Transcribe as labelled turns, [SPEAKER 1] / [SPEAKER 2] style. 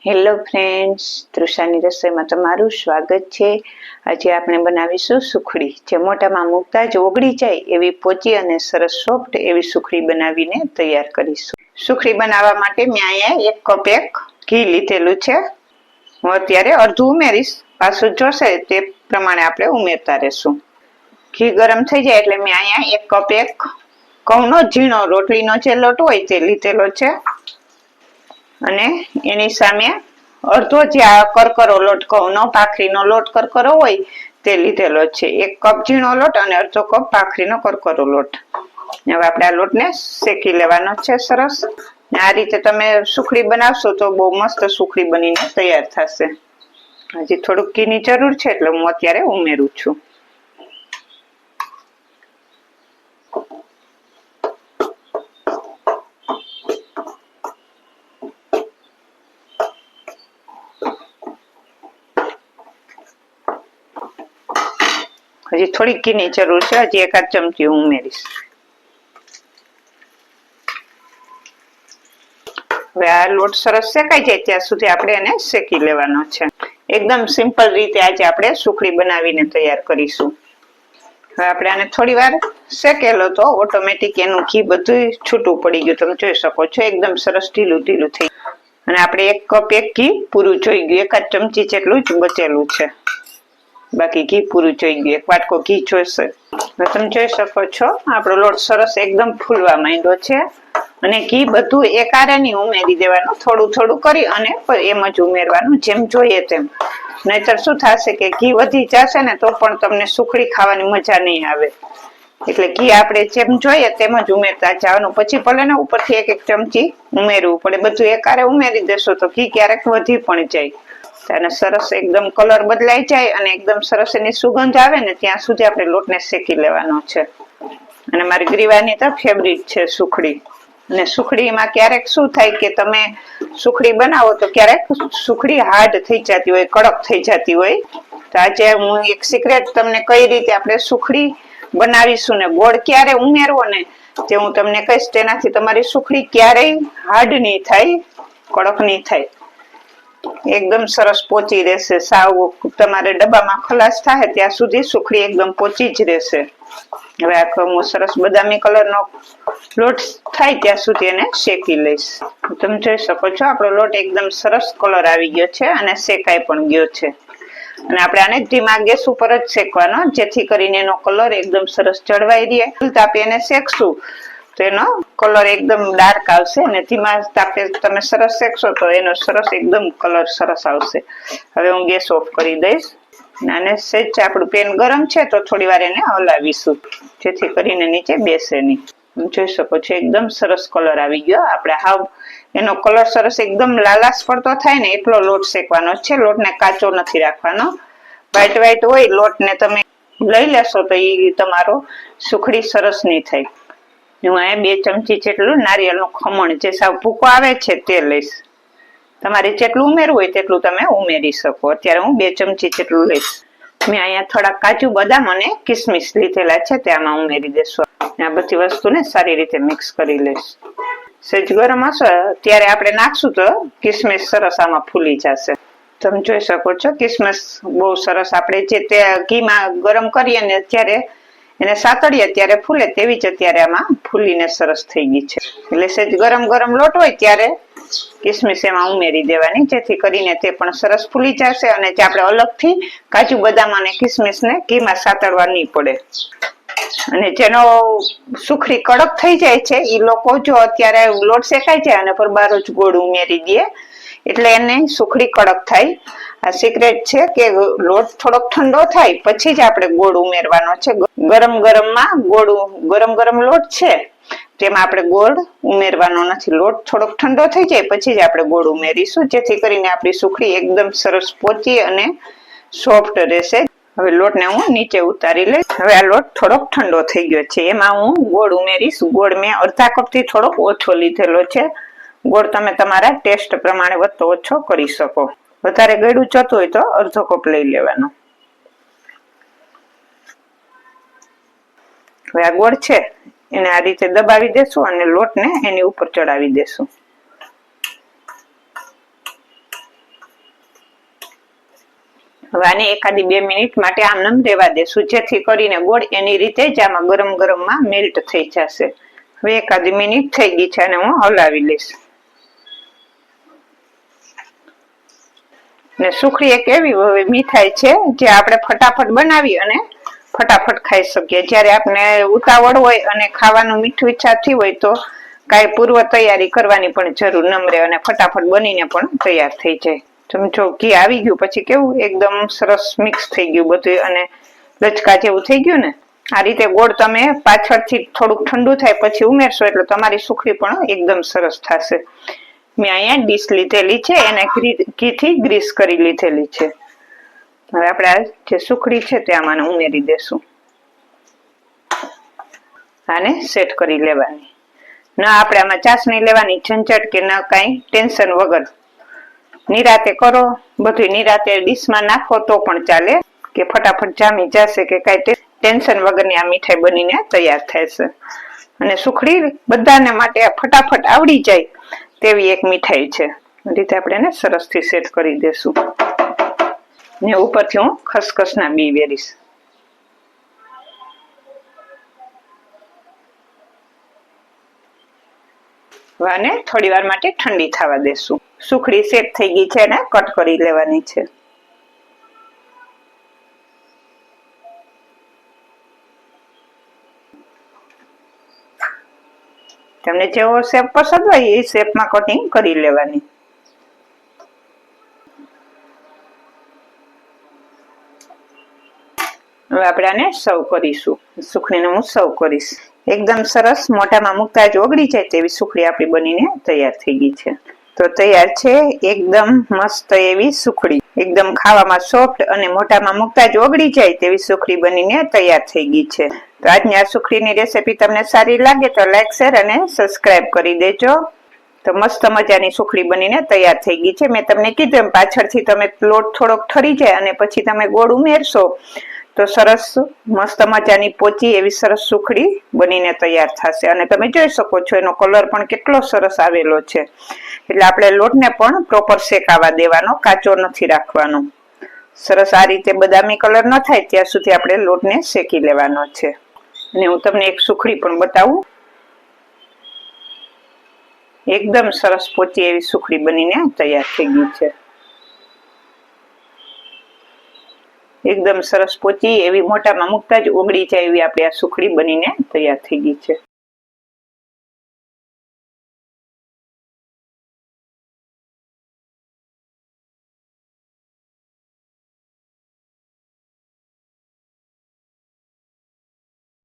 [SPEAKER 1] Hello friends, તૃષાની રસોઈમાં તમારું સ્વાગત છે। આજે આપણે બનાવીશું સુખડી, જે મોઢામાં મૂકતા જ ઓગળી જાય એવી પોચી અને સરસ સોફ્ટ એવી સુખડી બનાવીને તૈયાર કરીશું। સુખડી બનાવવા માટે મેં અહીંયા 1 કપ ઘી લીધેલું છે। હું અત્યારે અડધું ઉમેરીશ, પાછું જોશે તે પ્રમાણે આપણે ઉમેરતા રહેશું। ઘી ગરમ થઈ જાય એટલે મેં અહીંયા 1 કપ ઘઉંનો ઝીણો રોટલીનો જે લોટ હોય તે લીધેલો છે અને એની સામે અડધો જે આ કરકરો લોટ ઘઉંનો ભાખરીનો લોટ કરકરો હોય તે લીધેલો છે। 1 કપ ઝીણો લોટ અને અડધો કપ ભાખરીનો કરકરો લોટ। હવે આપણે આ લોટને શેકી લેવાનો છે સરસ। આ રીતે તમે સુખડી બનાવશો તો બહુ મસ્ત સુખડી બનીને તૈયાર થશે। હજી થોડુંક ઘીની જરૂર છે એટલે હું અત્યારે ઉમેરું છું। હજી થોડી ઘીની જરૂર છે, હજી 1 ચમચી ઉમેરીશ। હવે આ લોટ સરસ શેકાઈ જાય ત્યાં સુધી આપણે એને શેકી લેવાનો છે। એકદમ સિમ્પલ રીતે આજે આપણે સુખડી બનાવીને તૈયાર કરીશું। હવે આપણે આને થોડી વાર શેકેલો તો ઓટોમેટિક એનું ઘી બધું છૂટું પડી ગયું, તમે જોઈ શકો છો। એકદમ સરસ ઢીલું ઢીલું થઈ અને આપણે 1 કપ ઘી પૂરું જોઈ ગયું, 1 ચમચી જેટલું જ બચેલું છે, બાકી ઘી પૂરું જોઈ ગયું, 1 વાટકો ઘી જોઈશે। તમે જોઈ શકો છો આપણો લોટ સરસ એકદમ ફૂલવા માંડ્યો છે અને ઘી બધું એકારે નહીં ઉમેરી દેવાનું, થોડું થોડું કરી અને એમ જ ઉમેરવાનું જેમ જોઈએ તેમ, નહીતર શું થશે કે ઘી વધી જશે ને તો પણ તમને સુખડી ખાવાની મજા નહીં આવે। એટલે ઘી આપણે જેમ જોઈએ તેમ જ ઉમેરતા જવાનું, પછી ભલે ને ઉપરથી 1 ચમચી ઉમેરવું પડે, બધું એકારે ઉમેરી દેશો તો ઘી ક્યારેક વધી પણ જાય અને સરસ એકદમ કલર બદલાઈ જાય અને એકદમ સરસ એની સુગંધ આવે ને ત્યાં સુધી આપણે લોટને શેકી લેવાનો છે। અને મારી ગ્રીવાની તો ફેવરિટ છે સુખડી। અને સુખડીમાં ક્યારેક શું થાય કે તમે સુખડી બનાવો તો ક્યારેક સુખડી હાર્ડ થઈ જતી હોય, કડક થઈ જતી હોય, તો આજે હું એક સિક્રેટ તમને કઈ રીતે આપણે સુખડી બનાવીશું ને ગોળ ક્યારે ઉમેરવો ને તે હું તમને કહીશ, તેનાથી તમારી સુખડી ક્યારેય હાર્ડ નહીં થાય, કડક નહીં થાય, એકદમ સરસ પોચી રહેશે। સાવ તમારે ડબ્બામાં ખલાસ થાય ત્યાં સુધી સુખડી એકદમ પોચી જ રહેશે। હવે આ હું સરસ બદામી કલરનો લોટ થાય ત્યાં સુધી એને શેકી લઈશ। તમે જોઈ શકો છો આપણો લોટ એકદમ સરસ કલર આવી ગયો છે અને શેકાઈ પણ ગયો છે। અને આપણે આને ધીમા ગેસ ઉપર જ શેકવાનો, જેથી કરીને એનો કલર એકદમ સરસ જળવાઈ રહે। ફૂલ તાપે એને શેકશું તો એનો કલર એકદમ ડાર્ક આવશે અને ધીમા તાપે તમે સરસ શેકશો તો એનો સરસ એકદમ કલર સરસ આવશે। હવે હું ગેસ ઓફ કરી દઈશ અને સહેજ આપણું પેન ગરમ છે તો થોડી વાર એને હલાવીશું જેથી કરીને નીચે બેસે નહીં। જોઈ શકો છો એકદમ સરસ કલર આવી ગયો। આપણે હાવ એનો કલર સરસ એકદમ લાલાશ પડતો થાય ને એટલો લોટ શેકવાનો છે, લોટને કાચો નથી રાખવાનો। વ્હાઈટ વ્હાઈટ હોય લોટને તમે લઈ લેશો તો એ તમારો સુખડી સરસ નહીં થાય। હું અહીંયા 2 ચમચી જેટલું નારિયેળનું ખમણ જે સાવ ભૂકો આવે છે તે લઈશ, તમારે જેટલું ઉમેરવું હોય તેટલું તમે ઉમેરી શકો। અત્યારે હું 2 ચમચી જેટલું લઈશ। મેં અહીંયા થોડા કાજુ બદામ અને કિસમિસ લીધેલા છે તે આમાં ઉમેરી દેશું। આ બધી વસ્તુને સારી રીતે મિક્સ કરી લઈશ। સહેજ ગરમ હશે ત્યારે આપણે નાખશું તો કિસમિસ સરસ આમાં ફૂલી જશે। તમે જોઈ શકો છો કિસમિસ બહુ સરસ આપણે જે તે ઘીમાં ગરમ કરીએ ને ત્યારે એને સાતળીએ ત્યારે ફૂલે તેવી જ અત્યારે આમાં ફૂલીને સરસ થઈ ગઈ છે। એટલે સહેજ ગરમ ગરમ લોટ હોય ત્યારે કિસમિસ એમાં ઉમેરી દેવાની, જેથી કરીને તે પણ સરસ ફૂલી જશે અને જે આપણે અલગથી કાજુ બદામ અને કિસમિસને ઘીમાં સાતળવા નહીં પડે। અને જેનો સુખડી કડક થઈ જાય છે એ લોકો જો અત્યારે લોટ શેકાઈ જાય અને પરબારો જ ગોળ ઉમેરી દે એટલે એને સુખડી કડક થાય। આ સિક્રેટ છે કે લોટ થોડોક ઠંડો થાય પછી જ આપણે ગોળ ઉમેરવાનો છે। ગરમ ગરમમાં ગોળ, ગરમ ગરમ લોટ છે તેમાં આપણે ગોળ ઉમેરવાનો નથી, લોટ થોડોક ઠંડો થઈ જાય પછી જ આપણે ગોળ ઉમેરીશું, જેથી કરીને આપણી સુખડી એકદમ સરસ પોચી અને સોફ્ટ રહેશે। હવે લોટને હું નીચે ઉતારી લઈશ। હવે આ લોટ થોડોક ઠંડો થઈ ગયો છે, એમાં હું ગોળ ઉમેરીશ। ગોળ મેં અડધા કપથી થોડોક ઓછો લીધેલો છે। ગોળ તમે તમારા ટેસ્ટ પ્રમાણે વધતો ઓછો કરી શકો, વધારે ગળ્યું જતું હોય તો અડધો કપ લઈ લેવાનો। હવે આ ગોળ છે એને આ રીતે દબાવી દેશું અને લોટને એની ઉપર ચડાવી દેશું। હવે આને એકાદી 2 મિનિટ માટે આમનામ રહેવા દેશું, જેથી કરીને ગોળ એની રીતે જ આમાં ગરમ ગરમમાં મેલ્ટ થઈ જશે. હવે એકાદી મિનિટ થઈ ગઈ છે અને હું હલાવી લઈશ. ને સુખડી એક એવી મીઠાઈ છે જે આપણે ફટાફટ બનાવી અને ફટાફટ ખાઈ શકીએ. જ્યારે આપણે ઉતાવળ હોય અને ખાવાનું મીઠું ઈચ્છા થઈ હોય તો કાંઈ પૂર્વ તૈયારી કરવાની પણ જરૂર ન રહે અને ફટાફટ બનીને પણ તૈયાર થઈ જાય. ચમચો ઘી આવી ગયું પછી કેવું એકદમ સરસ મિક્સ થઈ ગયું બધું અને લચકા જેવું થઈ ગયું ને. આ રીતે ગોળ તમે પાછળથી થોડુંક ઠંડુ થાય પછી ઉમેરશો એટલે તમારી સુખડી પણ એકદમ સરસ થશે. મેં અહીંયા ડીશ લીધેલી છે એને ઘીથી ગ્રીસ કરી લીધેલી છે. હવે આપણે જે સુખડી છે તે આમાં ઉમેરી દેશું. આને સેટ કરી લેવાની. ના આપણે આમાં ચાસણી લેવાની ઝંઝટ કે ના કાંઈ ટેન્શન વગર નિરાતે કરો. બધું નિરાતે ડીશમાં નાખો તો પણ ચાલે કે ફટાફટ જામી જશે કે કાંઈ ટેન્શન વગરની આ મીઠાઈ બનીને તૈયાર થાય છે. અને સુખડી બધાને માટે ફટાફટ આવડી જાય તેવી એક મીઠાઈ છે. આ રીતે આપણે એને સરસથી સેટ કરી દેશું. ને ઉપરથી હું ખસખસના બી વેરીશ. હવે આને થોડી વાર માટે ઠંડી થવા દેશું. સુખડી સેટ થઈ ગઈ છે અને કટ કરી લેવાની છે. તમને જેવો શેપ પસંદ હોય એ શેપમાં કટિંગ કરી લેવાની. હવે આપણે આને સર્વ કરીશું. સુખડીને હું સર્વ કરીશ. એકદમ સરસ મોઢામાં મૂકતા જ ઓગળી જાય તેવી સુખડી આપણી બનીને તૈયાર થઈ ગઈ છે. તો તૈયાર છે એકદમ મસ્ત એવી સુખડી. એકદમ ખાવામાં સોફ્ટ અને મોઢામાં મૂકતા જ ઓગળી જાય તેવી સુખડી બનીને તૈયાર થઈ ગઈ છે. તો આજની આ સુખડીની રેસીપી તમને સારી લાગે તો લાઈક, શેર અને સબસ્ક્રાઇબ કરી દેજો. તો મસ્ત મજાની સુખડી બનીને તૈયાર થઈ ગઈ છે. મેં તમને કીધું એમ પાછળથી તમે લોટ થોડોક ઠરી જાય અને પછી તમે ગોળ ઉમેરશો તો સરસ મસ્ત મજાની પોચી એવી સરસ સુખડી બનીને તૈયાર થશે. અને તમે જોઈ શકો છો એનો કલર પણ કેટલો સરસ આવેલો છે. એટલે આપણે લોટને પણ પ્રોપર શેકાવા દેવાનો, કાચો નથી રાખવાનો. સરસ આ રીતે બદામી કલર ન થાય ત્યાં સુધી આપણે લોટને શેકી લેવાનો છે. અને હું તમને એક સુખડી પણ બતાવું. એકદમ સરસ પોચી એવી સુખડી બનીને તૈયાર થઈ ગઈ છે. એકદમ સરસ પોચી એવી મોઢામાં મૂકતા જ ઓગળી જાય એવી આપણી આ સુખડી બનીને તૈયાર થઈ ગઈ છે.